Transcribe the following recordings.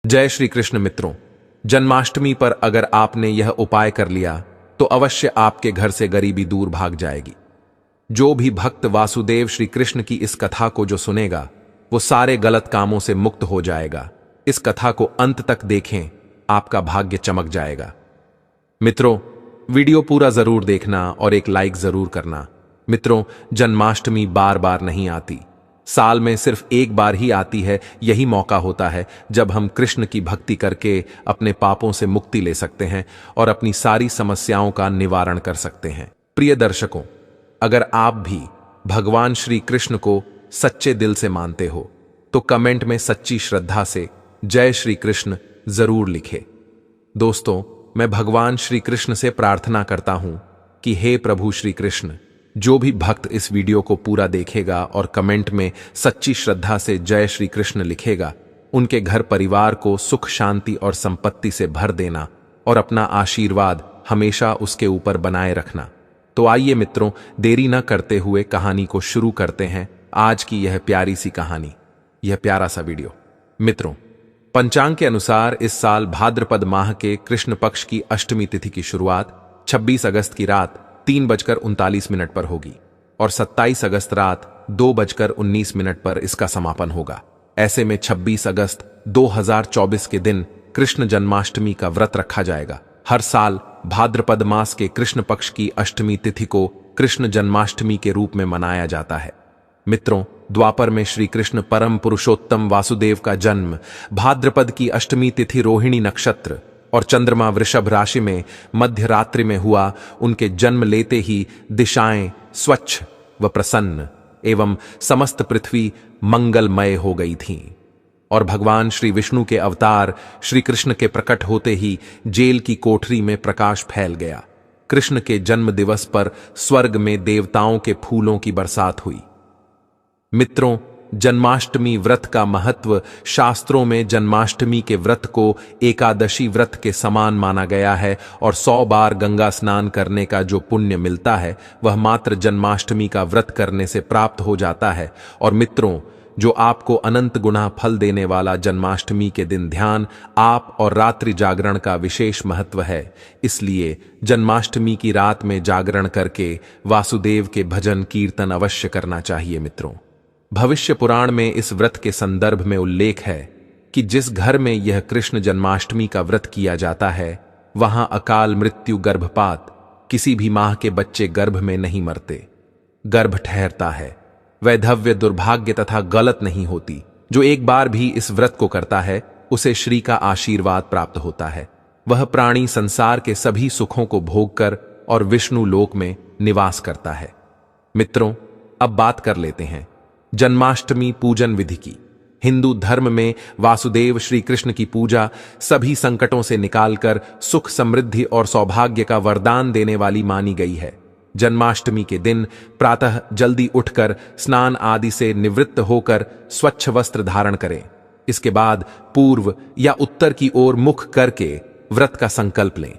जय श्री कृष्ण मित्रों, जन्माष्टमी पर अगर आपने यह उपाय कर लिया तो अवश्य आपके घर से गरीबी दूर भाग जाएगी। जो भी भक्त वासुदेव श्री कृष्ण की इस कथा को जो सुनेगा वो सारे गलत कामों से मुक्त हो जाएगा। इस कथा को अंत तक देखें, आपका भाग्य चमक जाएगा। मित्रों, वीडियो पूरा जरूर देखना और एक लाइक जरूर करना। मित्रों, जन्माष्टमी बार बार नहीं आती, साल में सिर्फ एक बार ही आती है। यही मौका होता है जब हम कृष्ण की भक्ति करके अपने पापों से मुक्ति ले सकते हैं और अपनी सारी समस्याओं का निवारण कर सकते हैं। प्रिय दर्शकों, अगर आप भी भगवान श्री कृष्ण को सच्चे दिल से मानते हो तो कमेंट में सच्ची श्रद्धा से जय श्री कृष्ण जरूर लिखें। दोस्तों, मैं भगवान श्री कृष्ण से प्रार्थना करता हूं कि हे प्रभु श्री कृष्ण, जो भी भक्त इस वीडियो को पूरा देखेगा और कमेंट में सच्ची श्रद्धा से जय श्री कृष्ण लिखेगा, उनके घर परिवार को सुख शांति और संपत्ति से भर देना और अपना आशीर्वाद हमेशा उसके ऊपर बनाए रखना। तो आइए मित्रों, देरी न करते हुए कहानी को शुरू करते हैं। आज की यह प्यारी सी कहानी, यह प्यारा सा वीडियो। मित्रों, पंचांग के अनुसार इस साल भाद्रपद माह के कृष्ण पक्ष की अष्टमी तिथि की शुरुआत 26 अगस्त की रात 3:39 पर होगी और 27 अगस्त रात 2:19 पर इसका समापन होगा। ऐसे में 26 अगस्त 2024 के दिन कृष्ण जन्माष्टमी का व्रत रखा जाएगा। हर साल भाद्रपद मास के कृष्ण पक्ष की अष्टमी तिथि को कृष्ण जन्माष्टमी के रूप में मनाया जाता है। मित्रों, द्वापर में श्री कृष्ण परम पुरुषोत्तम वासुदेव का जन्म भाद्रपद की अष्टमी तिथि रोहिणी नक्षत्र और चंद्रमा वृषभ राशि में मध्य रात्रि में हुआ। उनके जन्म लेते ही दिशाएं स्वच्छ व प्रसन्न एवं समस्त पृथ्वी मंगलमय हो गई थीं और भगवान श्री विष्णु के अवतार श्री कृष्ण के प्रकट होते ही जेल की कोठरी में प्रकाश फैल गया। कृष्ण के जन्म दिवस पर स्वर्ग में देवताओं के फूलों की बरसात हुई। मित्रों, जन्माष्टमी व्रत का महत्व शास्त्रों में जन्माष्टमी के व्रत को एकादशी व्रत के समान माना गया है और 100 बार गंगा स्नान करने का जो पुण्य मिलता है वह मात्र जन्माष्टमी का व्रत करने से प्राप्त हो जाता है। और मित्रों, जो आपको अनंत गुना फल देने वाला जन्माष्टमी के दिन ध्यान, आप और रात्रि जागरण का विशेष महत्व है। इसलिए जन्माष्टमी की रात में जागरण करके वासुदेव के भजन कीर्तन अवश्य करना चाहिए। मित्रों, भविष्य पुराण में इस व्रत के संदर्भ में उल्लेख है कि जिस घर में यह कृष्ण जन्माष्टमी का व्रत किया जाता है वहां अकाल मृत्यु, गर्भपात, किसी भी माह के बच्चे गर्भ में नहीं मरते, गर्भ ठहरता है, वैधव्य, दुर्भाग्य तथा गलत नहीं होती। जो एक बार भी इस व्रत को करता है उसे श्री का आशीर्वाद प्राप्त होता है। वह प्राणी संसार के सभी सुखों को भोग कर और विष्णु लोक में निवास करता है। मित्रों, अब बात कर लेते हैं जन्माष्टमी पूजन विधि की। हिंदू धर्म में वासुदेव श्री कृष्ण की पूजा सभी संकटों से निकालकर सुख, समृद्धि और सौभाग्य का वरदान देने वाली मानी गई है। जन्माष्टमी के दिन प्रातः जल्दी उठकर स्नान आदि से निवृत्त होकर स्वच्छ वस्त्र धारण करें। इसके बाद पूर्व या उत्तर की ओर मुख करके व्रत का संकल्प लें।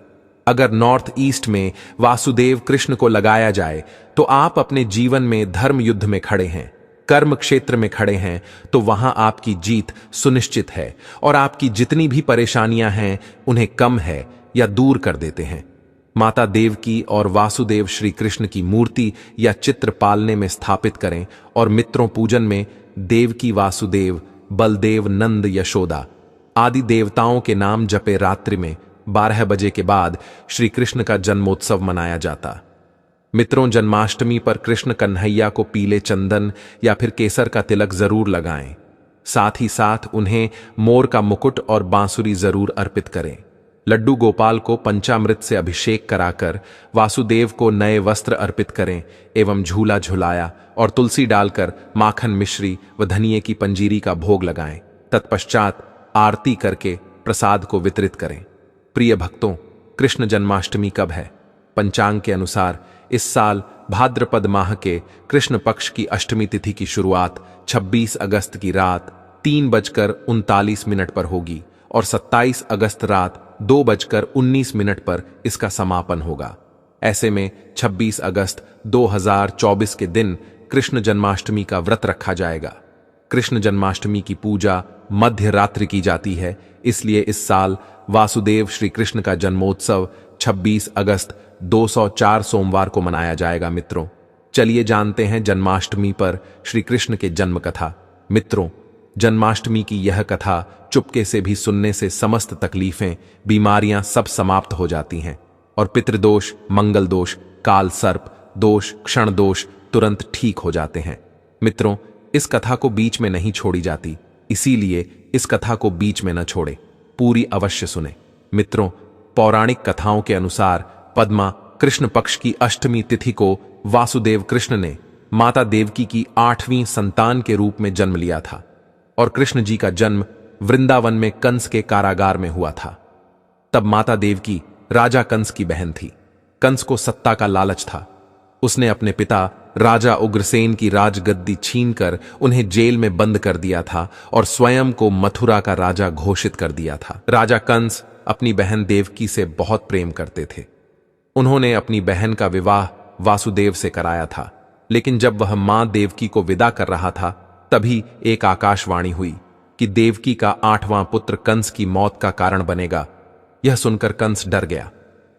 अगर नॉर्थ ईस्ट में वासुदेव कृष्ण को लगाया जाए तो आप अपने जीवन में धर्म युद्ध में खड़े हैं, कर्म क्षेत्र में खड़े हैं, तो वहां आपकी जीत सुनिश्चित है और आपकी जितनी भी परेशानियां हैं उन्हें कम है या दूर कर देते हैं। माता देवकी और वासुदेव श्री कृष्ण की मूर्ति या चित्र पालने में स्थापित करें और मित्रों, पूजन में देवकी, वासुदेव, बलदेव, नंद, यशोदा आदि देवताओं के नाम जपे रात्रि में 12 बजे के बाद श्री कृष्ण का जन्मोत्सव मनाया जाता। मित्रों, जन्माष्टमी पर कृष्ण कन्हैया को पीले चंदन या फिर केसर का तिलक जरूर लगाएं। साथ ही साथ उन्हें मोर का मुकुट और बांसुरी जरूर अर्पित करें। लड्डू गोपाल को पंचामृत से अभिषेक कराकर वासुदेव को नए वस्त्र अर्पित करें एवं झूला झुलाया और तुलसी डालकर माखन, मिश्री व धनिये की पंजीरी का भोग लगाएं। तत्पश्चात आरती करके प्रसाद को वितरित करें। प्रिय भक्तों, कृष्ण जन्माष्टमी कब है? पंचांग के अनुसार इस साल भाद्रपद माह के कृष्ण पक्ष की अष्टमी तिथि की शुरुआत 26 अगस्त की रात 3:39 पर होगी और 27 अगस्त रात 2:19 पर इसका समापन होगा। ऐसे में 26 अगस्त 2024 के दिन कृष्ण जन्माष्टमी का व्रत रखा जाएगा। कृष्ण जन्माष्टमी की पूजा मध्य रात्रि की जाती है, इसलिए इस साल वासुदेव श्री कृष्ण का जन्मोत्सव 26 अगस्त 204 सोमवार को मनाया जाएगा। मित्रों, चलिए जानते हैं जन्माष्टमी पर श्री कृष्ण के जन्म कथा। मित्रों, जन्माष्टमी की यह कथा चुपके से भी सुनने से समस्त तकलीफें, बीमारियां सब समाप्त हो जाती हैं और पितृदोष, मंगल दोष, काल सर्प दोष, क्षण दोष तुरंत ठीक हो जाते हैं। मित्रों, इस कथा को बीच में नहीं छोड़ी जाती, इसीलिए इस कथा को बीच में न छोड़े, पूरी अवश्य सुने। मित्रों, पौराणिक कथाओं के अनुसार पद्मा कृष्ण पक्ष की अष्टमी तिथि को वासुदेव कृष्ण ने माता देवकी की 8वीं संतान के रूप में जन्म लिया था और कृष्ण जी का जन्म वृंदावन में कंस के कारागार में हुआ था। तब माता देवकी राजा कंस की बहन थी। कंस को सत्ता का लालच था। उसने अपने पिता राजा उग्रसेन की राजगद्दी छीनकर उन्हें जेल में बंद कर दिया था और स्वयं को मथुरा का राजा घोषित कर दिया था। राजा कंस अपनी बहन देवकी से बहुत प्रेम करते थे। उन्होंने अपनी बहन का विवाह वासुदेव से कराया था, लेकिन जब वह मां देवकी को विदा कर रहा था, तभी एक आकाशवाणी हुई कि देवकी का 8वां पुत्र कंस की मौत का कारण बनेगा। यह सुनकर कंस डर गया।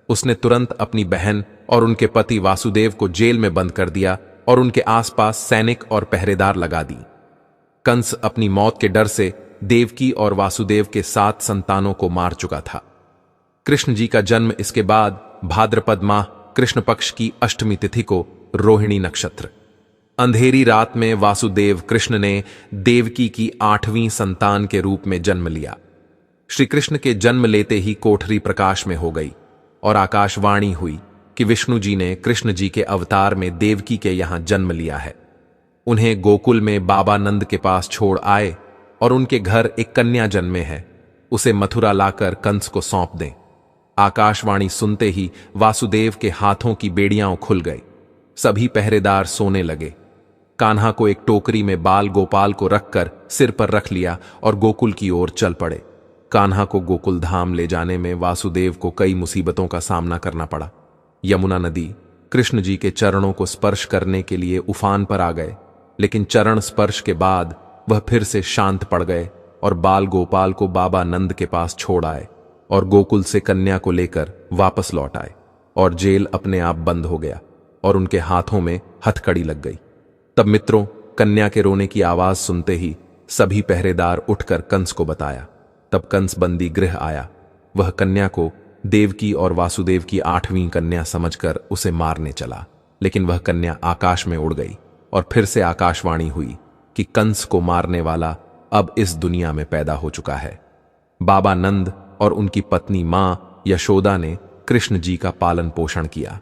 उसने तुरंत अपनी बहन और उनके पति वासुदेव को जेल में बंद कर दिया और उनके आसपास सैनिक और पहरेदार लगा दी। कंस अपनी मौत के डर से देवकी और वासुदेव के 7 संतानों को मार चुका था। कृष्ण जी का जन्म इसके बाद भाद्रपद माह कृष्ण पक्ष की अष्टमी तिथि को रोहिणी नक्षत्र, अंधेरी रात में वासुदेव कृष्ण ने देवकी की 8वीं संतान के रूप में जन्म लिया। श्री कृष्ण के जन्म लेते ही कोठरी प्रकाश में हो गई और आकाशवाणी हुई कि विष्णु जी ने कृष्ण जी के अवतार में देवकी के यहां जन्म लिया है। उन्हें गोकुल में बाबा नंद के पास छोड़ आए और उनके घर एक कन्या जन्मे है, उसे मथुरा लाकर कंस को सौंप दें। आकाशवाणी सुनते ही वासुदेव के हाथों की बेड़ियां खुल गई। सभी पहरेदार सोने लगे। कान्हा को एक टोकरी में बाल गोपाल को रखकर सिर पर रख लिया और गोकुल की ओर चल पड़े। कान्हा को गोकुल धाम ले जाने में वासुदेव को कई मुसीबतों का सामना करना पड़ा। यमुना नदी कृष्ण जी के चरणों को स्पर्श करने के लिए उफान पर आ गए, लेकिन चरण स्पर्श के बाद वह फिर से शांत पड़ गए और बाल गोपाल को बाबा नंद के पास छोड़ आए और गोकुल से कन्या को लेकर वापस लौट आए और जेल अपने आप बंद हो गया और उनके हाथों में हथकड़ी लग गई। तब मित्रों, कन्या के रोने की आवाज सुनते ही सभी पहरेदार उठकर कंस को बताया। तब कंस बंदी गृह आया। वह कन्या को देवकी और वासुदेव की 8वीं कन्या समझकर उसे मारने चला, लेकिन वह कन्या आकाश में उड़ गई और फिर से आकाशवाणी हुई कि कंस को मारने वाला अब इस दुनिया में पैदा हो चुका है। बाबा नंद और उनकी पत्नी मां यशोदा ने कृष्ण जी का पालन पोषण किया।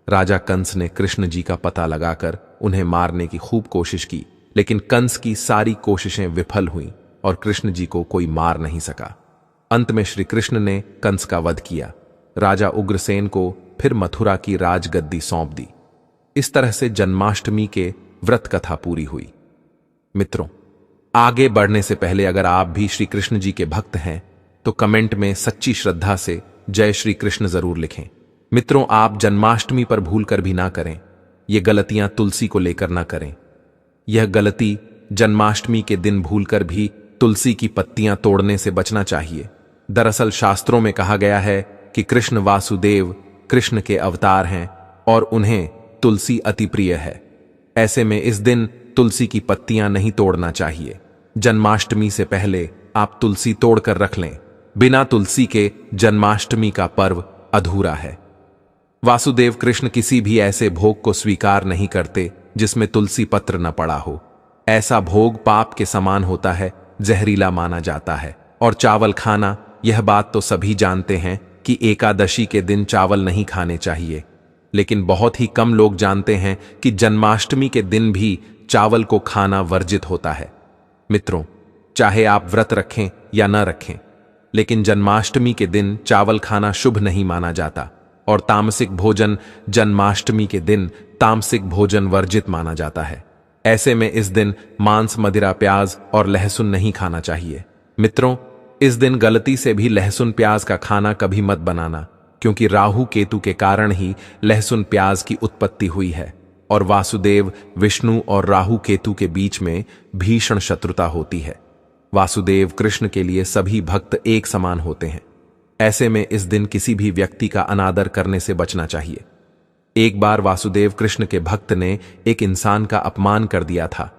राजा कंस ने कृष्ण जी का पता लगाकर उन्हें मारने की खूब कोशिश की, लेकिन कंस की सारी कोशिशें विफल हुईं और कृष्ण जी को कोई मार नहीं सका। अंत में श्री कृष्ण ने कंस का वध किया। राजा उग्रसेन को फिर मथुरा की राजगद्दी सौंप दी। इस तरह से जन्माष्टमी के व्रत कथा पूरी हुई। मित्रों, आगे बढ़ने से पहले अगर आप भी श्री कृष्ण जी के भक्त हैं तो कमेंट में सच्ची श्रद्धा से जय श्री कृष्ण जरूर लिखें। मित्रों, आप जन्माष्टमी पर भूल कर भी ना करें। ये गलतियां तुलसी को लेकर ना करें। यह गलती जन्माष्टमी के दिन भूलकर भी तुलसी की पत्तियां तोड़ने से बचना चाहिए। दरअसल शास्त्रों में कहा गया है कि कृष्ण वासुदेव कृष्ण के अवतार हैं और उन्हें तुलसी अति प्रिय है। ऐसे में इस दिन तुलसी की पत्तियां नहीं तोड़ना चाहिए। जन्माष्टमी से पहले आप तुलसी तोड़कर रख लें। बिना तुलसी के जन्माष्टमी का पर्व अधूरा है। वासुदेव कृष्ण किसी भी ऐसे भोग को स्वीकार नहीं करते जिसमें तुलसी पत्र न पड़ा हो। ऐसा भोग पाप के समान होता है, जहरीला माना जाता है। और चावल खाना, यह बात तो सभी जानते हैं कि एकादशी के दिन चावल नहीं खाने चाहिए, लेकिन बहुत ही कम लोग जानते हैं कि जन्माष्टमी के दिन भी चावल को खाना वर्जित होता है। मित्रों, चाहे आप व्रत रखें या न रखें, लेकिन जन्माष्टमी के दिन चावल खाना शुभ नहीं माना जाता और तामसिक भोजन जन्माष्टमी के दिन तामसिक भोजन वर्जित माना जाता है। ऐसे में इस दिन मांस, मदिरा, प्याज और लहसुन नहीं खाना चाहिए। मित्रों, इस दिन गलती से भी लहसुन प्याज का खाना कभी मत बनाना, क्योंकि राहु केतु के कारण ही लहसुन प्याज की उत्पत्ति हुई है और वासुदेव, विष्णु और राहु केतु के बीच में भीषण शत्रुता होती है। वासुदेव कृष्ण के लिए सभी भक्त एक समान होते हैं। ऐसे में इस दिन किसी भी व्यक्ति का अनादर करने से बचना चाहिए। एक बार वासुदेव कृष्ण के भक्त ने एक इंसान का अपमान कर दिया था।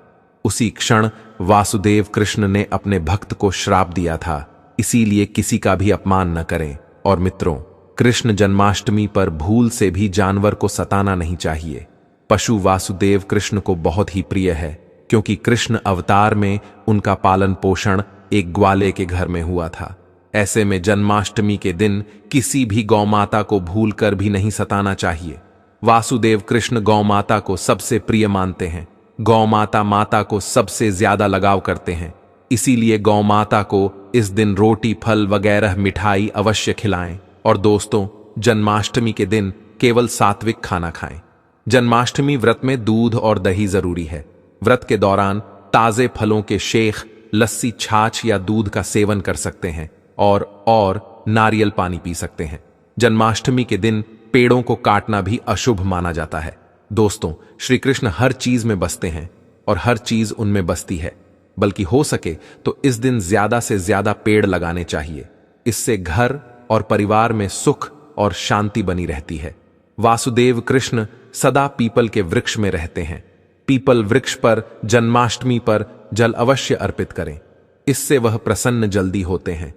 उसी क्षण वासुदेव कृष्ण ने अपने भक्त को श्राप दिया था, इसीलिए किसी का भी अपमान न करें। और मित्रों, कृष्ण जन्माष्टमी पर भूल से भी जानवर को सताना नहीं चाहिए। पशु वासुदेव कृष्ण को बहुत ही प्रिय है, क्योंकि कृष्ण अवतार में उनका पालन पोषण एक ग्वाले के घर में हुआ था। ऐसे में जन्माष्टमी के दिन किसी भी गौमाता को भूल कर भी नहीं सताना चाहिए। वासुदेव कृष्ण गौमाता को सबसे प्रिय मानते हैं। गौमाता माता को सबसे ज्यादा लगाव करते हैं, इसीलिए गौमाता को इस दिन रोटी फल वगैरह मिठाई अवश्य खिलाएं। और दोस्तों, जन्माष्टमी के दिन केवल सात्विक खाना खाएं। जन्माष्टमी व्रत में दूध और दही जरूरी है। व्रत के दौरान ताजे फलों के शेख, लस्सी, छाछ या दूध का सेवन कर सकते हैं और नारियल पानी पी सकते हैं। जन्माष्टमी के दिन पेड़ों को काटना भी अशुभ माना जाता है। दोस्तों, श्री कृष्ण हर चीज में बसते हैं और हर चीज उनमें बसती है, बल्कि हो सके तो इस दिन ज्यादा से ज्यादा पेड़ लगाने चाहिए। इससे घर और परिवार में सुख और शांति बनी रहती है। वासुदेव कृष्ण सदा पीपल के वृक्ष में रहते हैं। पीपल वृक्ष पर जन्माष्टमी पर जल अवश्य अर्पित करें, इससे वह प्रसन्न जल्दी होते हैं।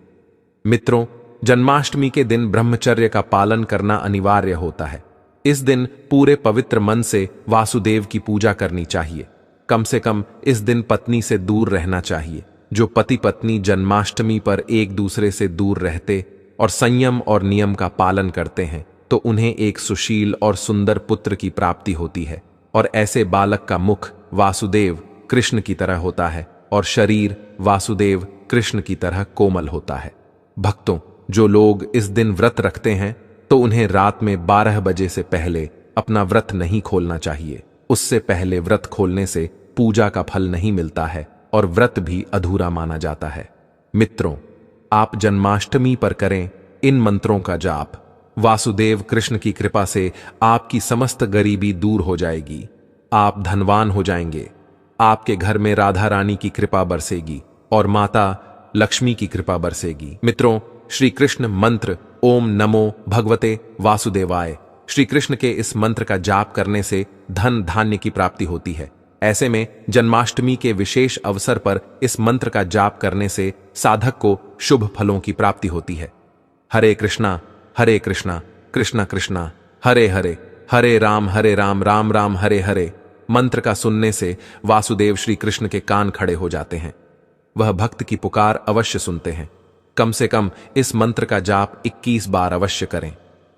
मित्रों, जन्माष्टमी के दिन ब्रह्मचर्य का पालन करना अनिवार्य होता है। इस दिन पूरे पवित्र मन से वासुदेव की पूजा करनी चाहिए। कम से कम इस दिन पत्नी से दूर रहना चाहिए। जो पति पत्नी जन्माष्टमी पर एक दूसरे से दूर रहते और संयम और नियम का पालन करते हैं, तो उन्हें एक सुशील और सुंदर पुत्र की प्राप्ति होती है। और ऐसे बालक का मुख वासुदेव कृष्ण की तरह होता है और शरीर वासुदेव कृष्ण की तरह कोमल होता है। भक्तों, जो लोग इस दिन व्रत रखते हैं तो उन्हें रात में 12 बजे से पहले अपना व्रत नहीं खोलना चाहिए। उससे पहले व्रत खोलने से पूजा का फल नहीं मिलता है और व्रत भी अधूरा माना जाता है। मित्रों, आप जन्माष्टमी पर करें इन मंत्रों का जाप। वासुदेव कृष्ण की कृपा से आपकी समस्त गरीबी दूर हो जाएगी। आप धनवान हो जाएंगे। आपके घर में राधा रानी की कृपा बरसेगी और माता लक्ष्मी की कृपा बरसेगी। मित्रों, श्री कृष्ण मंत्र ओम नमो भगवते वासुदेवाय, श्री कृष्ण के इस मंत्र का जाप करने से धन धान्य की प्राप्ति होती है। ऐसे में जन्माष्टमी के विशेष अवसर पर इस मंत्र का जाप करने से साधक को शुभ फलों की प्राप्ति होती है। हरे कृष्णा कृष्णा कृष्णा हरे हरे, हरे राम राम राम हरे हरे मंत्र का सुनने से वासुदेव श्री कृष्ण के कान खड़े हो जाते हैं। वह भक्त की पुकार अवश्य सुनते हैं। कम से कम इस मंत्र का जाप 21 बार अवश्य करें,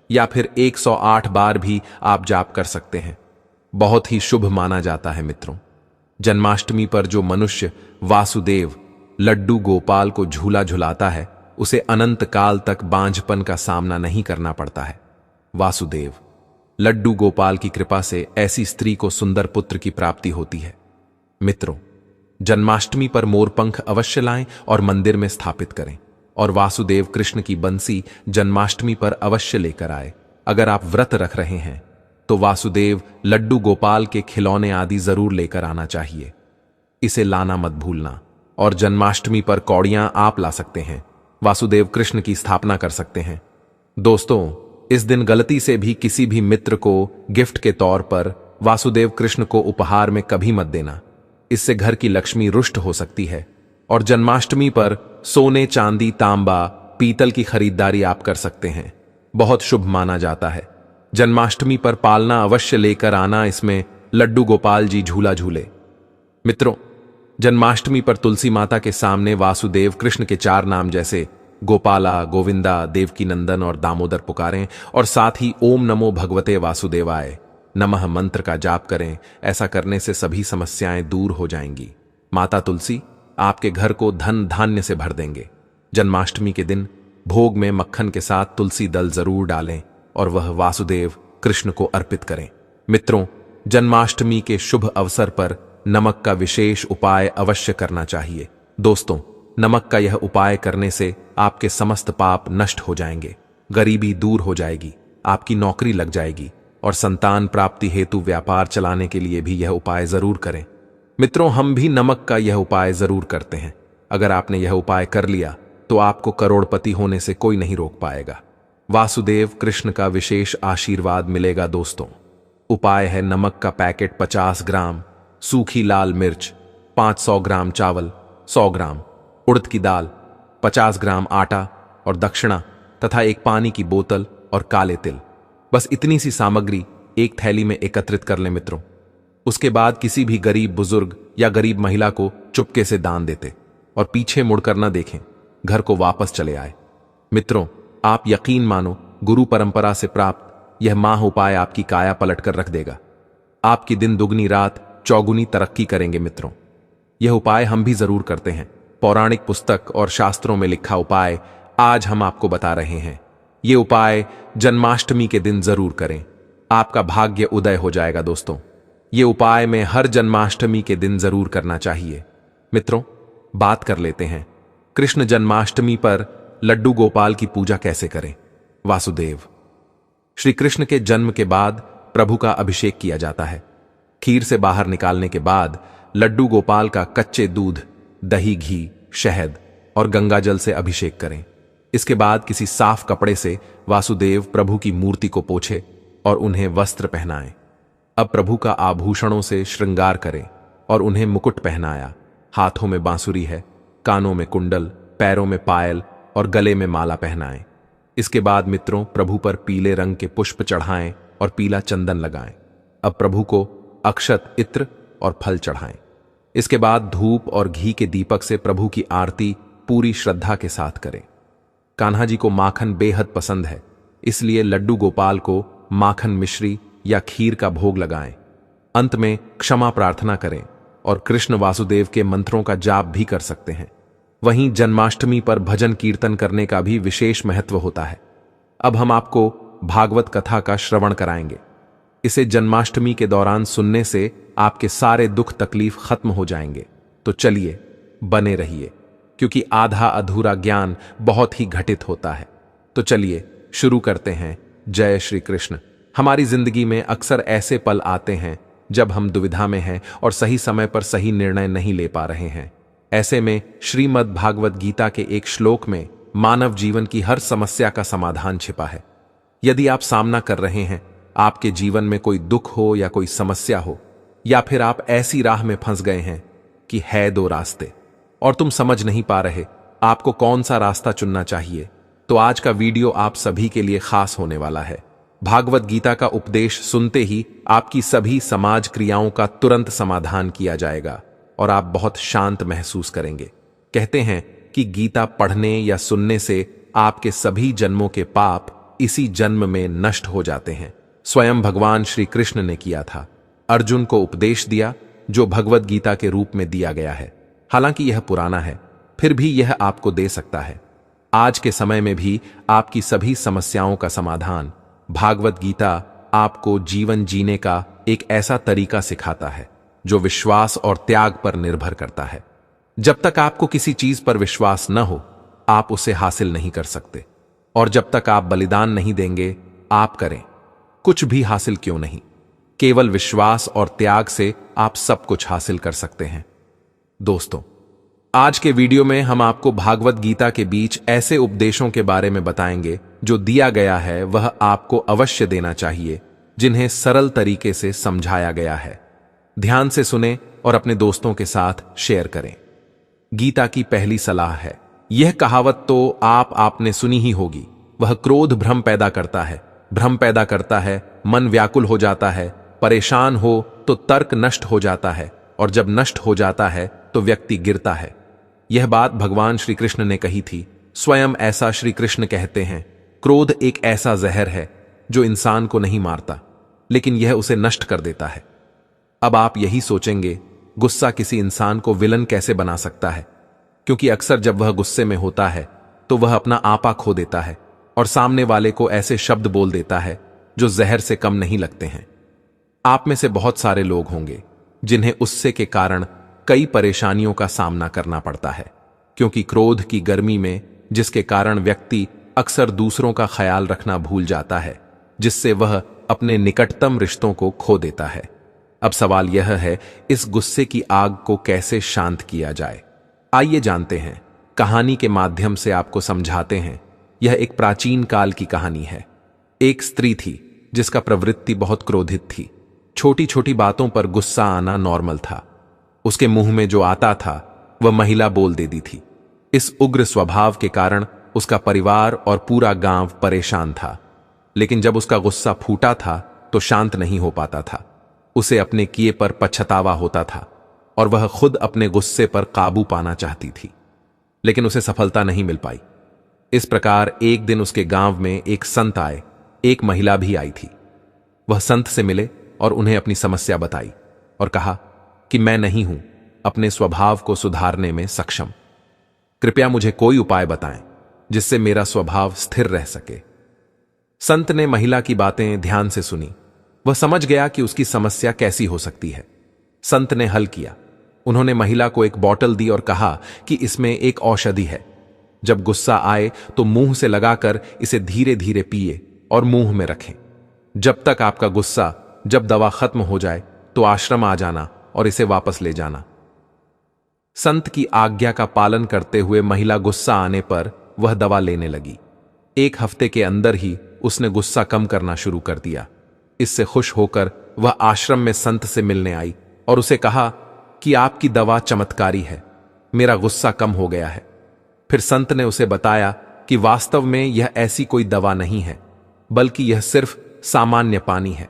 या फिर 108 बार भी आप जाप कर सकते हैं। बहुत ही शुभ माना जाता है। मित्रों, जन्माष्टमी पर जो मनुष्य वासुदेव लड्डू गोपाल को झूला झुलाता है, उसे अनंत काल तक बांझपन का सामना नहीं करना पड़ता है। वासुदेव लड्डू गोपाल की कृपा से ऐसी स्त्री को सुंदर पुत्र की प्राप्ति होती है। मित्रों, जन्माष्टमी पर मोरपंख अवश्य लाएं और मंदिर में स्थापित करें, और वासुदेव कृष्ण की बंसी जन्माष्टमी पर अवश्य लेकर आए। अगर आप व्रत रख रहे हैं तो वासुदेव लड्डू गोपाल के खिलौने आदि जरूर लेकर आना चाहिए। इसे लाना मत भूलना। और जन्माष्टमी पर कौड़ियां आप ला सकते हैं। वासुदेव कृष्ण की स्थापना कर सकते हैं। दोस्तों, इस दिन गलती से भी किसी भी मित्र को गिफ्ट के तौर पर वासुदेव कृष्ण को उपहार में कभी मत देना। इससे घर की लक्ष्मी रुष्ट हो सकती है। और जन्माष्टमी पर सोने, चांदी, तांबा, पीतल की खरीदारी आप कर सकते हैं। बहुत शुभ माना जाता है। जन्माष्टमी पर पालना अवश्य लेकर आना, इसमें लड्डू गोपाल जी झूला झूले। मित्रों, जन्माष्टमी पर तुलसी माता के सामने वासुदेव कृष्ण के 4 नाम जैसे गोपाला, गोविंदा, देवकी नंदन और दामोदर पुकारें, और साथ ही ओम नमो भगवते वासुदेवाय नमः मंत्र का जाप करें। ऐसा करने से सभी समस्याएं दूर हो जाएंगी। माता तुलसी आपके घर को धन धान्य से भर देंगे। जन्माष्टमी के दिन भोग में मक्खन के साथ तुलसी दल जरूर डालें और वह वासुदेव कृष्ण को अर्पित करें। मित्रों, जन्माष्टमी के शुभ अवसर पर नमक का विशेष उपाय अवश्य करना चाहिए। दोस्तों, नमक का यह उपाय करने से आपके समस्त पाप नष्ट हो जाएंगे, गरीबी दूर हो जाएगी, आपकी नौकरी लग जाएगी, और संतान प्राप्ति हेतु व्यापार चलाने के लिए भी यह उपाय जरूर करें। मित्रों, हम भी नमक का यह उपाय जरूर करते हैं। अगर आपने यह उपाय कर लिया तो आपको करोड़पति होने से कोई नहीं रोक पाएगा। वासुदेव कृष्ण का विशेष आशीर्वाद मिलेगा दोस्तों। उपाय है नमक का पैकेट 50 ग्राम, सूखी लाल मिर्च 500 ग्राम, चावल 100 ग्राम, उड़द की दाल 50 ग्राम, आटा और दक्षिणा तथा एक पानी की बोतल और काले तिल। बस इतनी सी सामग्री एक थैली में एकत्रित कर लें मित्रों। उसके बाद किसी भी गरीब बुजुर्ग या गरीब महिला को चुपके से दान देते और पीछे मुड़कर न देखें, घर को वापस चले आए। मित्रों, आप यकीन मानो, गुरु परंपरा से प्राप्त यह माह उपाय आपकी काया पलट कर रख देगा। आपकी दिन दुगनी रात चौगुनी तरक्की करेंगे मित्रों। यह उपाय हम भी जरूर करते हैं। पौराणिक पुस्तक और शास्त्रों में लिखा उपाय आज हम आपको बता रहे हैं। ये उपाय जन्माष्टमी के दिन जरूर करें, आपका भाग्य उदय हो जाएगा दोस्तों। ये उपाय में हर जन्माष्टमी के दिन जरूर करना चाहिए। मित्रों, बात कर लेते हैं कृष्ण जन्माष्टमी पर लड्डू गोपाल की पूजा कैसे करें। वासुदेव श्री कृष्ण के जन्म के बाद प्रभु का अभिषेक किया जाता है। खीर से बाहर निकालने के बाद लड्डू गोपाल का कच्चे दूध, दही, घी, शहद और गंगाजल से अभिषेक करें। इसके बाद किसी साफ कपड़े से वासुदेव प्रभु की मूर्ति को पोंछे और उन्हें वस्त्र पहनाएं। अब प्रभु का आभूषणों से श्रृंगार करें और उन्हें मुकुट पहनाया। हाथों में बांसुरी है, कानों में कुंडल, पैरों में पायल और गले में माला पहनाएं। इसके बाद मित्रों, प्रभु पर पीले रंग के पुष्प चढ़ाएं और पीला चंदन लगाएं। अब प्रभु को अक्षत, इत्र और फल चढ़ाएं। इसके बाद धूप और घी के दीपक से प्रभु की आरती पूरी श्रद्धा के साथ करें। कान्हा जी को माखन बेहद पसंद है, इसलिए लड्डू गोपाल को माखन मिश्री या खीर का भोग लगाएं। अंत में क्षमा प्रार्थना करें और कृष्ण वासुदेव के मंत्रों का जाप भी कर सकते हैं। वहीं जन्माष्टमी पर भजन कीर्तन करने का भी विशेष महत्व होता है। अब हम आपको भागवत कथा का श्रवण कराएंगे। इसे जन्माष्टमी के दौरान सुनने से आपके सारे दुख तकलीफ खत्म हो जाएंगे। तो चलिए, बने रहिए, क्योंकि आधा अधूरा ज्ञान बहुत ही घटित होता है। तो चलिए शुरू करते हैं। जय श्री कृष्ण। हमारी जिंदगी में अक्सर ऐसे पल आते हैं जब हम दुविधा में हैं और सही समय पर सही निर्णय नहीं ले पा रहे हैं। ऐसे में श्रीमद् भागवत गीता के एक श्लोक में मानव जीवन की हर समस्या का समाधान छिपा है। यदि आप सामना कर रहे हैं, आपके जीवन में कोई दुख हो या कोई समस्या हो, या फिर आप ऐसी राह में फंस गए हैं कि है दो रास्ते और तुम समझ नहीं पा रहे आपको कौन सा रास्ता चुनना चाहिए, तो आज का वीडियो आप सभी के लिए खास होने वाला है। भागवत गीता का उपदेश सुनते ही आपकी सभी समाज क्रियाओं का तुरंत समाधान किया जाएगा और आप बहुत शांत महसूस करेंगे। कहते हैं कि गीता पढ़ने या सुनने से आपके सभी जन्मों के पाप इसी जन्म में नष्ट हो जाते हैं। स्वयं भगवान श्री कृष्ण ने किया था। अर्जुन को उपदेश दिया जो भगवत गीता के रूप में दिया गया है। हालांकि यह पुराना है, फिर भी यह आपको दे सकता है। आज के समय में भी आपकी सभी समस्याओं का समाधान भागवत गीता आपको जीवन जीने का एक ऐसा तरीका सिखाता है जो विश्वास और त्याग पर निर्भर करता है। जब तक आपको किसी चीज पर विश्वास न हो, आप उसे हासिल नहीं कर सकते, और जब तक आप बलिदान नहीं देंगे, आप करें कुछ भी हासिल क्यों नहीं। केवल विश्वास और त्याग से आप सब कुछ हासिल कर सकते हैं। दोस्तों, आज के वीडियो में हम आपको भागवत गीता के बीच ऐसे उपदेशों के बारे में बताएंगे जो दिया गया है वह आपको अवश्य देना चाहिए, जिन्हें सरल तरीके से समझाया गया है। ध्यान से सुने और अपने दोस्तों के साथ शेयर करें। गीता की पहली सलाह है, यह कहावत तो आपने सुनी ही होगी, वह क्रोध भ्रम पैदा करता है, भ्रम पैदा करता है, मन व्याकुल हो जाता है, परेशान हो तो तर्क नष्ट हो जाता है, और जब नष्ट हो जाता है तो व्यक्ति गिरता है। यह बात भगवान श्री कृष्ण ने कही थी। स्वयं ऐसा श्री कृष्ण कहते हैं, क्रोध एक ऐसा जहर है जो इंसान को नहीं मारता, लेकिन यह उसे नष्ट कर देता है। अब आप यही सोचेंगे, गुस्सा किसी इंसान को विलन कैसे बना सकता है? क्योंकि अक्सर जब वह गुस्से में होता है तो वह अपना आपा खो देता है और सामने वाले को ऐसे शब्द बोल देता है जो जहर से कम नहीं लगते हैं। आप में से बहुत सारे लोग होंगे जिन्हें उससे के कारण कई परेशानियों का सामना करना पड़ता है, क्योंकि क्रोध की गर्मी में जिसके कारण व्यक्ति अक्सर दूसरों का ख्याल रखना भूल जाता है, जिससे वह अपने निकटतम रिश्तों को खो देता है। अब सवाल यह है, इस गुस्से की आग को कैसे शांत किया जाए? आइए जानते हैं, कहानी के माध्यम से आपको समझाते हैं। यह एक प्राचीन काल की कहानी है। एक स्त्री थी जिसका प्रवृत्ति बहुत क्रोधित थी। छोटी छोटी बातों पर गुस्सा आना नॉर्मल था। उसके मुंह में जो आता था वह महिला बोल देती थी। इस उग्र स्वभाव के कारण उसका परिवार और पूरा गांव परेशान था। लेकिन जब उसका गुस्सा फूटा था तो शांत नहीं हो पाता था। उसे अपने किए पर पछतावा होता था और वह खुद अपने गुस्से पर काबू पाना चाहती थी, लेकिन उसे सफलता नहीं मिल पाई। इस प्रकार एक दिन उसके गांव में एक संत आए। एक महिला भी आई थी। वह संत से मिले और उन्हें अपनी समस्या बताई और कहा कि मैं नहीं हूं अपने स्वभाव को सुधारने में सक्षम। कृपया मुझे कोई उपाय बताएं जिससे मेरा स्वभाव स्थिर रह सके। संत ने महिला की बातें ध्यान से सुनी। वह समझ गया कि उसकी समस्या कैसी हो सकती है। संत ने हल किया। उन्होंने महिला को एक बोतल दी और कहा कि इसमें एक औषधि है। जब गुस्सा आए तो मुंह से लगाकर इसे धीरे धीरे पिए और मुंह में रखें। जब तक आपका गुस्सा, जब दवा खत्म हो जाए तो आश्रम आ जाना और इसे वापस ले जाना। संत की आज्ञा का पालन करते हुए महिला गुस्सा आने पर वह दवा लेने लगी। एक हफ्ते के अंदर ही उसने गुस्सा कम करना शुरू कर दिया। इससे खुश होकर वह आश्रम में संत से मिलने आई और उसे कहा कि आपकी दवा चमत्कारी है, मेरा गुस्सा कम हो गया है। फिर संत ने उसे बताया कि वास्तव में यह ऐसी कोई दवा नहीं है, बल्कि यह सिर्फ सामान्य पानी है।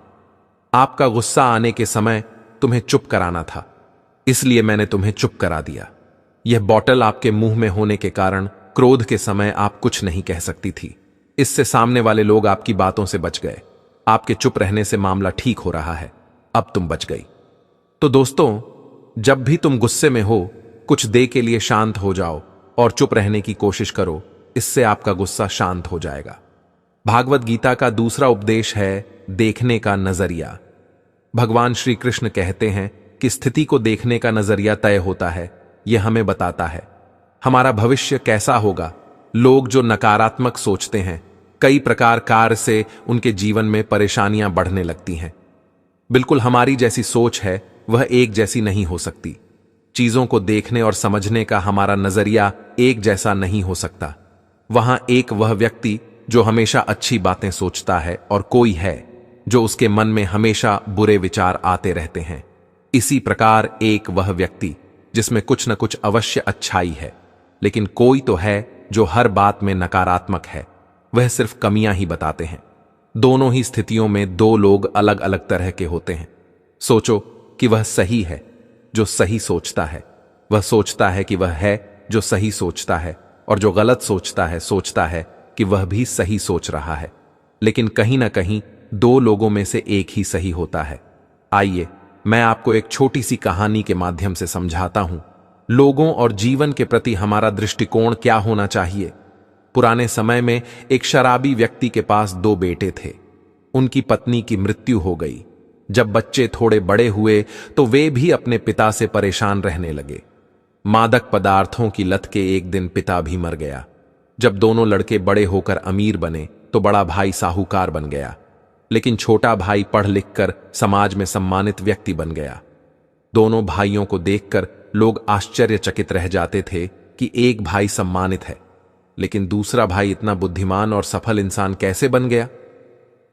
आपका गुस्सा आने के समय तुम्हें चुप कराना था, इसलिए मैंने तुम्हें चुप करा दिया। यह बोतल आपके मुंह में होने के कारण क्रोध के समय आप कुछ नहीं कह सकती थी। इससे सामने वाले लोग आपकी बातों से बच गए। आपके चुप रहने से मामला ठीक हो रहा है। अब तुम बच गई। तो दोस्तों, जब भी तुम गुस्से में हो, कुछ देर के लिए शांत हो जाओ और चुप रहने की कोशिश करो। इससे आपका गुस्सा शांत हो जाएगा। भागवत गीता का दूसरा उपदेश है देखने का नजरिया। भगवान श्री कृष्ण कहते हैं कि स्थिति को देखने का नजरिया तय होता है। यह हमें बताता है हमारा भविष्य कैसा होगा। लोग जो नकारात्मक सोचते हैं, कई प्रकार से उनके जीवन में परेशानियां बढ़ने लगती हैं। बिल्कुल हमारी जैसी सोच है वह एक जैसी नहीं हो सकती। चीजों को देखने और समझने का हमारा नजरिया एक जैसा नहीं हो सकता। वहां एक वह व्यक्ति जो हमेशा अच्छी बातें सोचता है और कोई है जो उसके मन में हमेशा बुरे विचार आते रहते हैं। इसी प्रकार एक वह व्यक्ति जिसमें कुछ न कुछ अवश्य अच्छाई है, लेकिन कोई तो है जो हर बात में नकारात्मक है। वह सिर्फ कमियां ही बताते हैं। दोनों ही स्थितियों में दो लोग अलग अलग तरह के होते हैं। सोचो कि वह सही है जो सही सोचता है। वह सोचता है कि वह है जो सही सोचता है, और जो गलत सोचता है कि वह भी सही सोच रहा है। लेकिन कहीं ना कहीं दो लोगों में से एक ही सही होता है। आइए मैं आपको एक छोटी सी कहानी के माध्यम से समझाता हूं लोगों और जीवन के प्रति हमारा दृष्टिकोण क्या होना चाहिए। पुराने समय में एक शराबी व्यक्ति के पास दो बेटे थे। उनकी पत्नी की मृत्यु हो गई। जब बच्चे थोड़े बड़े हुए तो वे भी अपने पिता से परेशान रहने लगे। मादक पदार्थों की लत के एक दिन पिता भी मर गया। जब दोनों लड़के बड़े होकर अमीर बने तो बड़ा भाई साहूकार बन गया, लेकिन छोटा भाई पढ़ लिख कर समाज में सम्मानित व्यक्ति बन गया। दोनों भाइयों को देखकर लोग आश्चर्यचकित रह जाते थे कि एक भाई सम्मानित है, लेकिन दूसरा भाई इतना बुद्धिमान और सफल इंसान कैसे बन गया।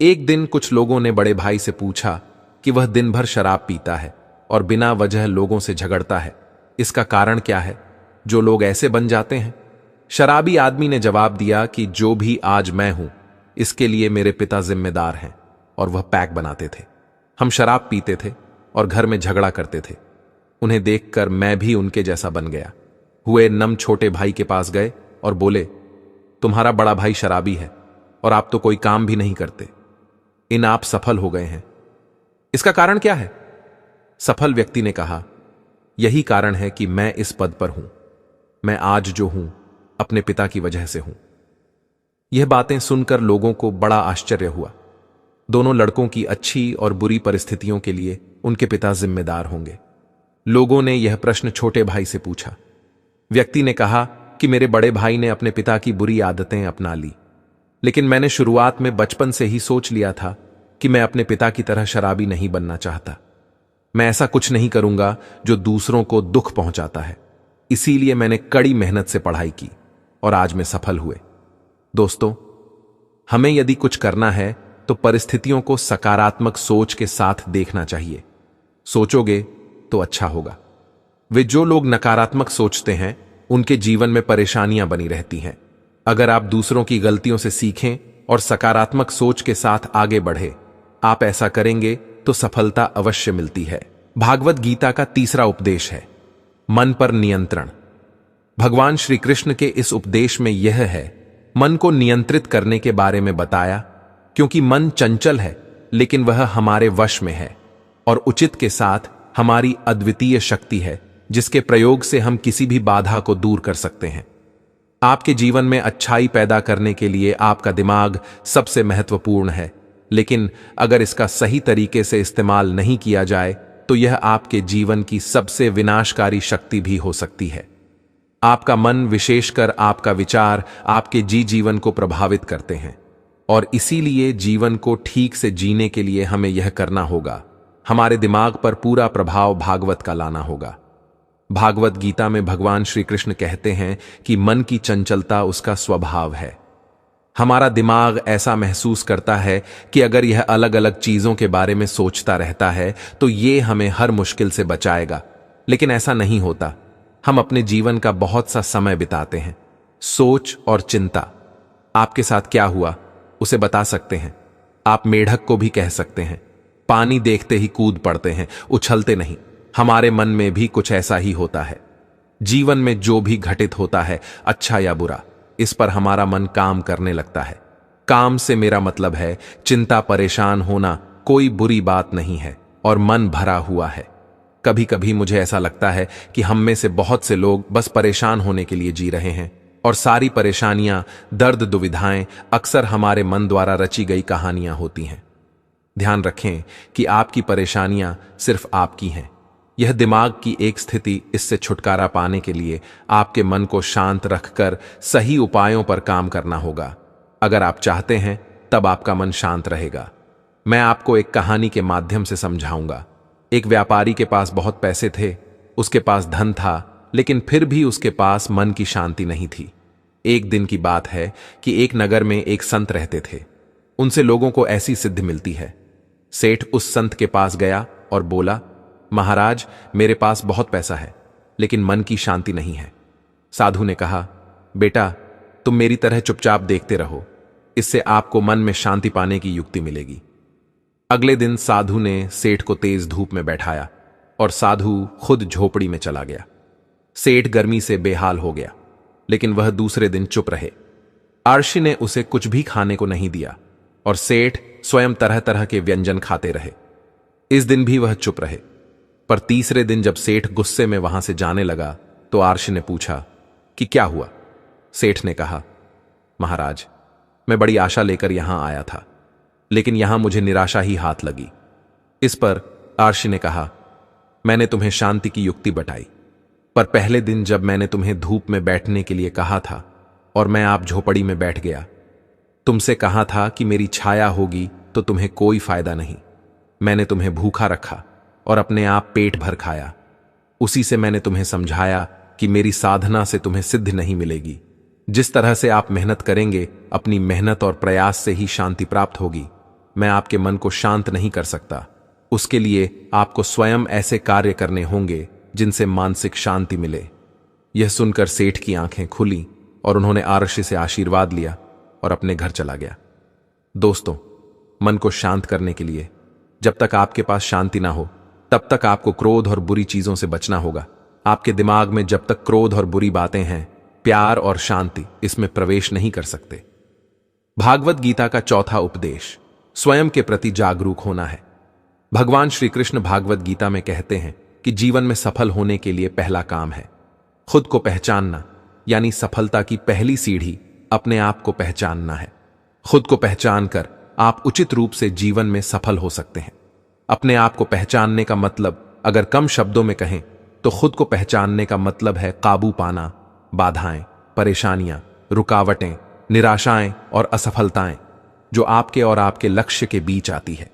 एक दिन कुछ लोगों ने बड़े भाई से पूछा कि वह दिन भर शराब पीता है और बिना वजह लोगों से झगड़ता है, इसका कारण क्या है जो लोग ऐसे बन जाते हैं। शराबी आदमी ने जवाब दिया कि जो भी आज मैं हूं इसके लिए मेरे पिता जिम्मेदार हैं, और वह पैक बनाते थे। हम शराब पीते थे और घर में झगड़ा करते थे। उन्हें देखकर मैं भी उनके जैसा बन गया। हुए नम छोटे भाई के पास गए और बोले, तुम्हारा बड़ा भाई शराबी है और आप तो कोई काम भी नहीं करते। इन आप सफल हो गए हैं, इसका कारण क्या है। सफल व्यक्ति ने कहा, यही कारण है कि मैं इस पद पर हूं। मैं आज जो हूं अपने पिता की वजह से हूं। यह बातें सुनकर लोगों को बड़ा आश्चर्य हुआ। दोनों लड़कों की अच्छी और बुरी परिस्थितियों के लिए उनके पिता जिम्मेदार होंगे। लोगों ने यह प्रश्न छोटे भाई से पूछा। व्यक्ति ने कहा कि मेरे बड़े भाई ने अपने पिता की बुरी आदतें अपना ली, लेकिन मैंने शुरुआत में बचपन से ही सोच लिया था कि मैं अपने पिता की तरह शराबी नहीं बनना चाहता। मैं ऐसा कुछ नहीं करूंगा जो दूसरों को दुख पहुंचाता है। इसीलिए मैंने कड़ी मेहनत से पढ़ाई की और आज मैं सफल हुए। दोस्तों, हमें यदि कुछ करना है तो परिस्थितियों को सकारात्मक सोच के साथ देखना चाहिए। सोचोगे तो अच्छा होगा। वे जो लोग नकारात्मक सोचते हैं उनके जीवन में परेशानियां बनी रहती हैं। अगर आप दूसरों की गलतियों से सीखें और सकारात्मक सोच के साथ आगे बढ़े, आप ऐसा करेंगे तो सफलता अवश्य मिलती है। भागवत गीता का तीसरा उपदेश है मन पर नियंत्रण। भगवान श्री कृष्ण के इस उपदेश में यह है मन को नियंत्रित करने के बारे में बताया, क्योंकि मन चंचल है लेकिन वह हमारे वश में है और उचित के साथ हमारी अद्वितीय शक्ति है, जिसके प्रयोग से हम किसी भी बाधा को दूर कर सकते हैं। आपके जीवन में अच्छाई पैदा करने के लिए आपका दिमाग सबसे महत्वपूर्ण है, लेकिन अगर इसका सही तरीके से इस्तेमाल नहीं किया जाए तो यह आपके जीवन की सबसे विनाशकारी शक्ति भी हो सकती है। आपका मन, विशेषकर आपका विचार, आपके जीवन को प्रभावित करते हैं और इसीलिए जीवन को ठीक से जीने के लिए हमें यह करना होगा, हमारे दिमाग पर पूरा प्रभाव भागवत का लाना होगा। भागवत गीता में भगवान श्री कृष्ण कहते हैं कि मन की चंचलता उसका स्वभाव है। हमारा दिमाग ऐसा महसूस करता है कि अगर यह अलग अलग चीजों के बारे में सोचता रहता है तो ये हमें हर मुश्किल से बचाएगा, लेकिन ऐसा नहीं होता। हम अपने जीवन का बहुत सा समय बिताते हैं सोच और चिंता। आपके साथ क्या हुआ उसे बता सकते हैं। आप मेढक को भी कह सकते हैं, पानी देखते ही कूद पड़ते हैं, उछलते नहीं। हमारे मन में भी कुछ ऐसा ही होता है। जीवन में जो भी घटित होता है, अच्छा या बुरा, इस पर हमारा मन काम करने लगता है। काम से मेरा मतलब है चिंता, परेशान होना कोई बुरी बात नहीं है और मन भरा हुआ है। कभी कभी मुझे ऐसा लगता है कि हम में से बहुत से लोग बस परेशान होने के लिए जी रहे हैं और सारी परेशानियां, दर्द, दुविधाएं अक्सर हमारे मन द्वारा रची गई कहानियां होती हैं। ध्यान रखें कि आपकी परेशानियां सिर्फ आपकी हैं। यह दिमाग की एक स्थिति। इससे छुटकारा पाने के लिए आपके मन को शांत रखकर सही उपायों पर काम करना होगा। अगर आप चाहते हैं तब आपका मन शांत रहेगा। मैं आपको एक कहानी के माध्यम से समझाऊंगा। एक व्यापारी के पास बहुत पैसे थे, उसके पास धन था, लेकिन फिर भी उसके पास मन की शांति नहीं थी। एक दिन की बात है कि एक नगर में एक संत रहते थे। उनसे लोगों को ऐसी सिद्धि मिलती है। सेठ उस संत के पास गया और बोला, महाराज, मेरे पास बहुत पैसा है लेकिन मन की शांति नहीं है। साधु ने कहा, बेटा, तुम मेरी तरह चुपचाप देखते रहो, इससे आपको मन में शांति पाने की युक्ति मिलेगी। अगले दिन साधु ने सेठ को तेज धूप में बैठाया और साधु खुद झोपड़ी में चला गया। सेठ गर्मी से बेहाल हो गया, लेकिन वह दूसरे दिन चुप रहे। आरशी ने उसे कुछ भी खाने को नहीं दिया और सेठ स्वयं तरह तरह के व्यंजन खाते रहे। इस दिन भी वह चुप रहे, पर तीसरे दिन जब सेठ गुस्से में वहां से जाने लगा तो आरशी ने पूछा कि क्या हुआ। सेठ ने कहा, महाराज, मैं बड़ी आशा लेकर यहां आया था, लेकिन यहां मुझे निराशा ही हाथ लगी। इस पर आरशी ने कहा, मैंने तुम्हें शांति की युक्ति बताई, पर पहले दिन जब मैंने तुम्हें धूप में बैठने के लिए कहा था और मैं आप झोपड़ी में बैठ गया, तुमसे कहा था कि मेरी छाया होगी तो तुम्हें कोई फायदा नहीं। मैंने तुम्हें भूखा रखा और अपने आप पेट भर खाया। उसी से मैंने तुम्हें समझाया कि मेरी साधना से तुम्हें सिद्धि नहीं मिलेगी। जिस तरह से आप मेहनत करेंगे, अपनी मेहनत और प्रयास से ही शांति प्राप्त होगी। मैं आपके मन को शांत नहीं कर सकता। उसके लिए आपको स्वयं ऐसे कार्य करने होंगे जिनसे मानसिक शांति मिले। यह सुनकर सेठ की आंखें खुली और उन्होंने आरशी से आशीर्वाद लिया और अपने घर चला गया। दोस्तों, मन को शांत करने के लिए जब तक आपके पास शांति ना हो तब तक आपको क्रोध और बुरी चीजों से बचना होगा। आपके दिमाग में जब तक क्रोध और बुरी बातें हैं, प्यार और शांति इसमें प्रवेश नहीं कर सकते। भागवत गीता का चौथा उपदेश स्वयं के प्रति जागरूक होना है। भगवान श्री कृष्ण भागवत गीता में कहते हैं कि जीवन में सफल होने के लिए पहला काम है खुद को पहचानना, यानी सफलता की पहली सीढ़ी अपने आप को पहचानना है। खुद को पहचान कर आप उचित रूप से जीवन में सफल हो सकते हैं। अपने आप को पहचानने का मतलब, अगर कम शब्दों में कहें तो खुद को पहचानने का मतलब है काबू पाना बाधाएं, परेशानियां, रुकावटें, निराशाएं और असफलताएं जो आपके और आपके लक्ष्य के बीच आती है।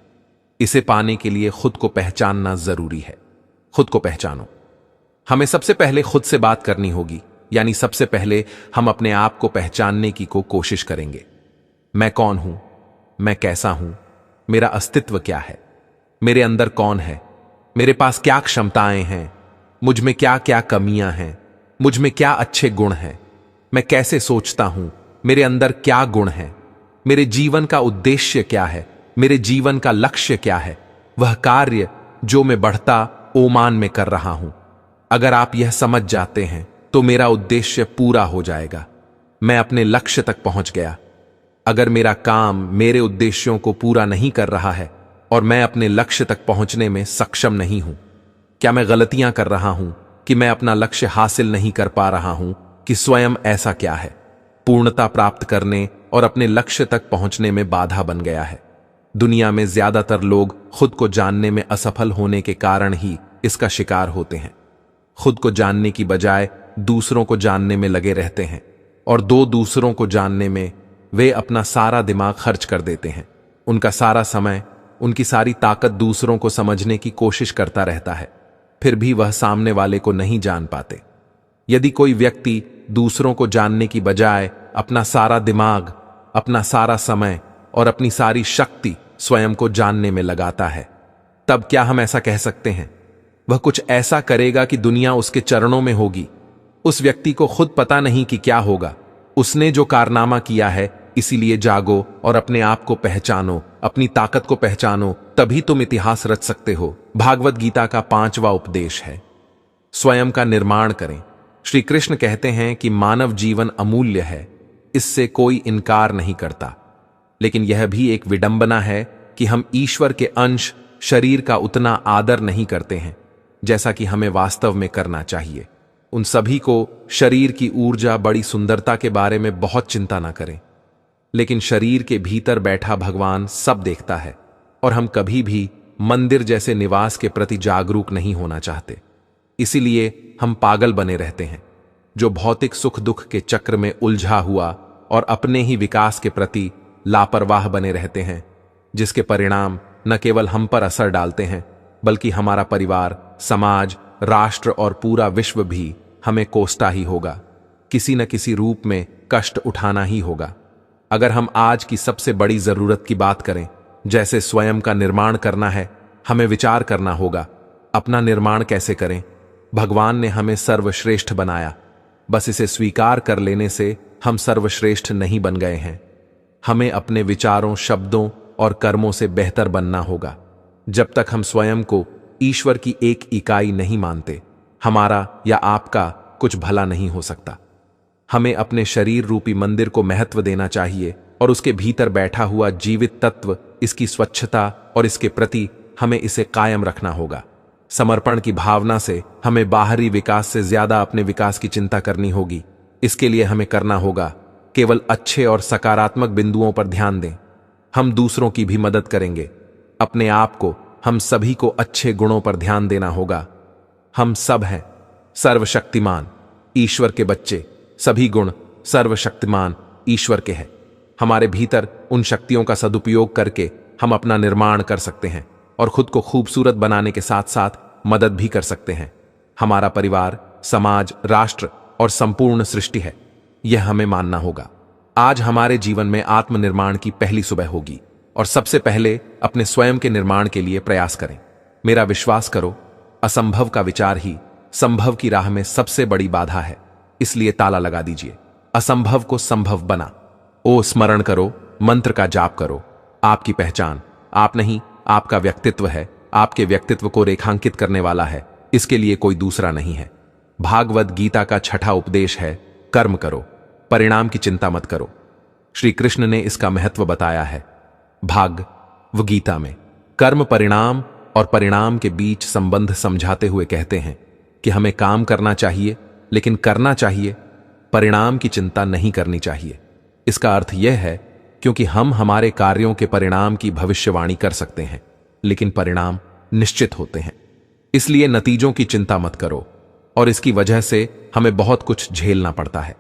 इसे पाने के लिए खुद को पहचानना जरूरी है। खुद को पहचानो। हमें सबसे पहले खुद से बात करनी होगी, यानी सबसे पहले हम अपने आप को पहचानने की कोशिश करेंगे। मैं कौन हूं? मैं कैसा हूं? मेरा अस्तित्व क्या है? मेरे अंदर कौन है? मेरे पास क्या क्षमताएं हैं? मुझ में क्या क्या कमियां हैं? मुझ में क्या अच्छे गुण हैं? मैं कैसे सोचता हूं? मेरे अंदर क्या गुण हैं? मेरे जीवन का उद्देश्य क्या है? मेरे जीवन का लक्ष्य क्या है? वह कार्य जो मैं बढ़ता ओमान में कर रहा हूं। अगर आप यह समझ जाते हैं तो मेरा उद्देश्य पूरा हो जाएगा। मैं अपने लक्ष्य तक पहुंच गया। अगर मेरा काम मेरे उद्देश्यों को पूरा नहीं कर रहा है और मैं अपने लक्ष्य तक पहुंचने में सक्षम नहीं हूं, क्या मैं गलतियां कर रहा हूं कि मैं अपना लक्ष्य हासिल नहीं कर पा रहा हूं कि स्वयं ऐसा क्या है पूर्णता प्राप्त करने और अपने लक्ष्य तक पहुंचने में बाधा बन गया है? दुनिया में ज्यादातर लोग खुद को जानने में असफल होने के कारण ही इसका शिकार होते हैं। खुद को जानने की बजाय दूसरों को जानने में लगे रहते हैं और दूसरों को जानने में वे अपना सारा दिमाग खर्च कर देते हैं। उनका सारा समय, उनकी सारी ताकत दूसरों को समझने की कोशिश करता रहता है, फिर भी वह सामने वाले को नहीं जान पाते। यदि कोई व्यक्ति दूसरों को जानने की बजाय अपना सारा दिमाग, अपना सारा समय और अपनी सारी शक्ति स्वयं को जानने में लगाता है, तब क्या हम ऐसा कह सकते हैं वह कुछ ऐसा करेगा कि दुनिया उसके चरणों में होगी? उस व्यक्ति को खुद पता नहीं कि क्या होगा। उसने जो कारनामा किया है, इसीलिए जागो और अपने आप को पहचानो, अपनी ताकत को पहचानो, तभी तुम इतिहास रच सकते हो। भागवत गीता का 5वां उपदेश है, स्वयं का निर्माण करें। श्री कृष्ण कहते हैं कि मानव जीवन अमूल्य है, इससे कोई इनकार नहीं करता, लेकिन यह भी एक विडंबना है कि हम ईश्वर के अंश शरीर का उतना आदर नहीं करते हैं जैसा कि हमें वास्तव में करना चाहिए। उन सभी को शरीर की ऊर्जा, बड़ी सुंदरता के बारे में बहुत चिंता ना करें, लेकिन शरीर के भीतर बैठा भगवान सब देखता है और हम कभी भी मंदिर जैसे निवास के प्रति जागरूक नहीं होना चाहते। इसीलिए हम पागल बने रहते हैं, जो भौतिक सुख दुख के चक्र में उलझा हुआ और अपने ही विकास के प्रति लापरवाह बने रहते हैं, जिसके परिणाम न केवल हम पर असर डालते हैं बल्कि हमारा परिवार, समाज, राष्ट्र और पूरा विश्व भी हमें कोसता ही होगा। किसी न किसी रूप में कष्ट उठाना ही होगा। अगर हम आज की सबसे बड़ी जरूरत की बात करें, जैसे स्वयं का निर्माण करना है, हमें विचार करना होगा अपना निर्माण कैसे करें। भगवान ने हमें सर्वश्रेष्ठ बनाया, बस इसे स्वीकार कर लेने से हम सर्वश्रेष्ठ नहीं बन गए हैं। हमें अपने विचारों, शब्दों और कर्मों से बेहतर बनना होगा। जब तक हम स्वयं को ईश्वर की एक इकाई नहीं मानते, हमारा या आपका कुछ भला नहीं हो सकता। हमें अपने शरीर रूपी मंदिर को महत्व देना चाहिए और उसके भीतर बैठा हुआ जीवित तत्व, इसकी स्वच्छता और इसके प्रति हमें इसे कायम रखना होगा। समर्पण की भावना से हमें बाहरी विकास से ज्यादा अपने विकास की चिंता करनी होगी। इसके लिए हमें करना होगा केवल अच्छे और सकारात्मक बिंदुओं पर ध्यान दें। हम दूसरों की भी मदद करेंगे। अपने आप को, हम सभी को अच्छे गुणों पर ध्यान देना होगा। हम सब हैं सर्वशक्तिमान ईश्वर के बच्चे। सभी गुण सर्वशक्तिमान ईश्वर के हैं। हमारे भीतर उन शक्तियों का सदुपयोग करके हम अपना निर्माण कर सकते हैं और खुद को खूबसूरत बनाने के साथ साथ मदद भी कर सकते हैं। हमारा परिवार, समाज, राष्ट्र और संपूर्ण सृष्टि है, यह हमें मानना होगा। आज हमारे जीवन में आत्मनिर्माण की पहली सुबह होगी और सबसे पहले अपने स्वयं के निर्माण के लिए प्रयास करें। मेरा विश्वास करो, असंभव का विचार ही संभव की राह में सबसे बड़ी बाधा है। इसलिए ताला लगा दीजिए, असंभव को संभव बना। ओ स्मरण करो, मंत्र का जाप करो। आपकी पहचान आप नहीं, आपका व्यक्तित्व है। आपके व्यक्तित्व को रेखांकित करने वाला है, इसके लिए कोई दूसरा नहीं है। भागवत गीता का 6वां उपदेश है, कर्म करो, परिणाम की चिंता मत करो। श्री कृष्ण ने इसका महत्व बताया है भागवत गीता में। कर्म परिणाम और परिणाम के बीच संबंध समझाते हुए कहते हैं कि हमें काम करना चाहिए, लेकिन करना चाहिए, परिणाम की चिंता नहीं करनी चाहिए। इसका अर्थ यह है क्योंकि हम हमारे कार्यों के परिणाम की भविष्यवाणी कर सकते हैं, लेकिन परिणाम निश्चित होते हैं। इसलिए नतीजों की चिंता मत करो और इसकी वजह से हमें बहुत कुछ झेलना पड़ता है।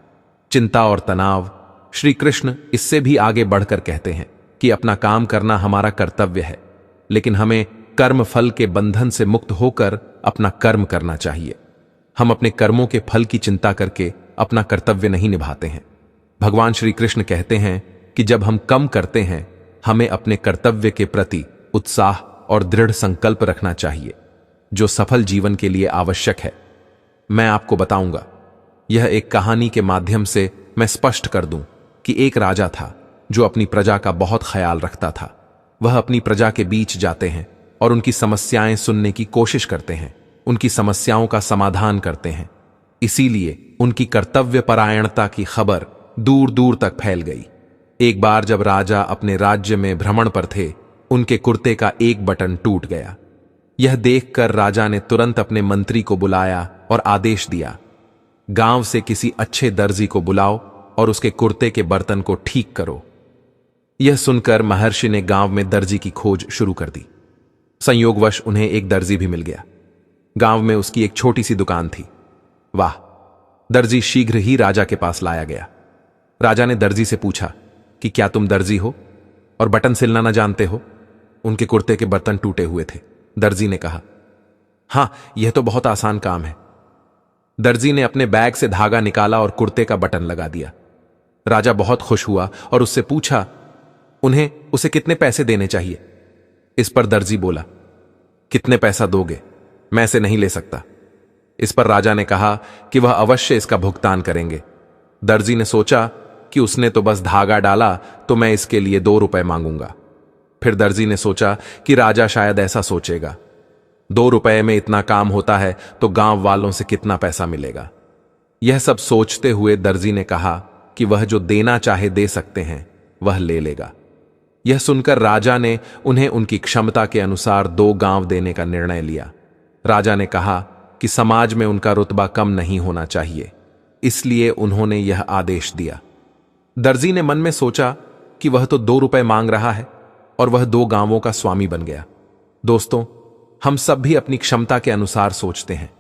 चिंता और तनाव। श्री कृष्ण इससे भी आगे बढ़कर कहते हैं कि अपना काम करना हमारा कर्तव्य है, लेकिन हमें कर्म फल के बंधन से मुक्त होकर अपना कर्म करना चाहिए। हम अपने कर्मों के फल की चिंता करके अपना कर्तव्य नहीं निभाते हैं। भगवान श्री कृष्ण कहते हैं कि जब हम कम करते हैं, हमें अपने कर्तव्य के प्रति उत्साह और दृढ़ संकल्प रखना चाहिए, जो सफल जीवन के लिए आवश्यक है। मैं आपको बताऊंगा, यह एक कहानी के माध्यम से मैं स्पष्ट कर दूं कि एक राजा था जो अपनी प्रजा का बहुत ख्याल रखता था। वह अपनी प्रजा के बीच जाते हैं और उनकी समस्याएं सुनने की कोशिश करते हैं, उनकी समस्याओं का समाधान करते हैं। इसीलिए उनकी कर्तव्य परायणता की खबर दूर दूर तक फैल गई। एक बार जब राजा अपने राज्य में भ्रमण पर थे, उनके कुर्ते का एक बटन टूट गया। यह देखकर राजा ने तुरंत अपने मंत्री को बुलाया और आदेश दिया, गांव से किसी अच्छे दर्जी को बुलाओ और उसके कुर्ते के बर्तन को ठीक करो। यह सुनकर महर्षि ने गांव में दर्जी की खोज शुरू कर दी। संयोगवश उन्हें एक दर्जी भी मिल गया। गांव में उसकी एक छोटी सी दुकान थी। वाह! दर्जी शीघ्र ही राजा के पास लाया गया। राजा ने दर्जी से पूछा कि क्या तुम दर्जी हो और बटन सिलना न जानते हो? उनके कुर्ते के बर्तन टूटे हुए थे। दर्जी ने कहा, हां, यह तो बहुत आसान काम है। दर्जी ने अपने बैग से धागा निकाला और कुर्ते का बटन लगा दिया। राजा बहुत खुश हुआ और उससे पूछा, उसे कितने पैसे देने चाहिए? इस पर दर्जी बोला, कितने पैसा दोगे? मैं इसे नहीं ले सकता। इस पर राजा ने कहा कि वह अवश्य इसका भुगतान करेंगे। दर्जी ने सोचा कि उसने तो बस धागा डाला, तो मैं इसके लिए 2 रुपए मांगूंगा। फिर दर्जी ने सोचा कि राजा शायद ऐसा सोचेगा, 2 रुपए में इतना काम होता है तो गांव वालों से कितना पैसा मिलेगा। यह सब सोचते हुए दर्जी ने कहा कि वह जो देना चाहे दे सकते हैं, वह ले लेगा। यह सुनकर राजा ने उन्हें उनकी क्षमता के अनुसार 2 गांव देने का निर्णय लिया। राजा ने कहा कि समाज में उनका रुतबा कम नहीं होना चाहिए, इसलिए उन्होंने यह आदेश दिया। दर्जी ने मन में सोचा कि वह तो 2 रुपए मांग रहा है और वह 2 गांवों का स्वामी बन गया। दोस्तों, हम सब भी अपनी क्षमता के अनुसार सोचते हैं,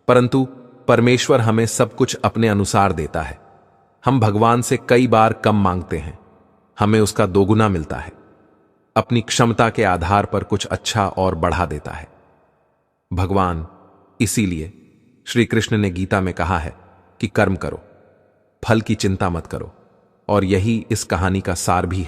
परंतु परमेश्वर हमें सब कुछ अपने अनुसार देता है। हम भगवान से कई बार कम मांगते हैं, हमें उसका 2 गुना मिलता है। अपनी क्षमता के आधार पर कुछ अच्छा और बढ़ा देता है भगवान। इसीलिए श्री कृष्ण ने गीता में कहा है कि कर्म करो, फल की चिंता मत करो, और यही इस कहानी का सार भी है।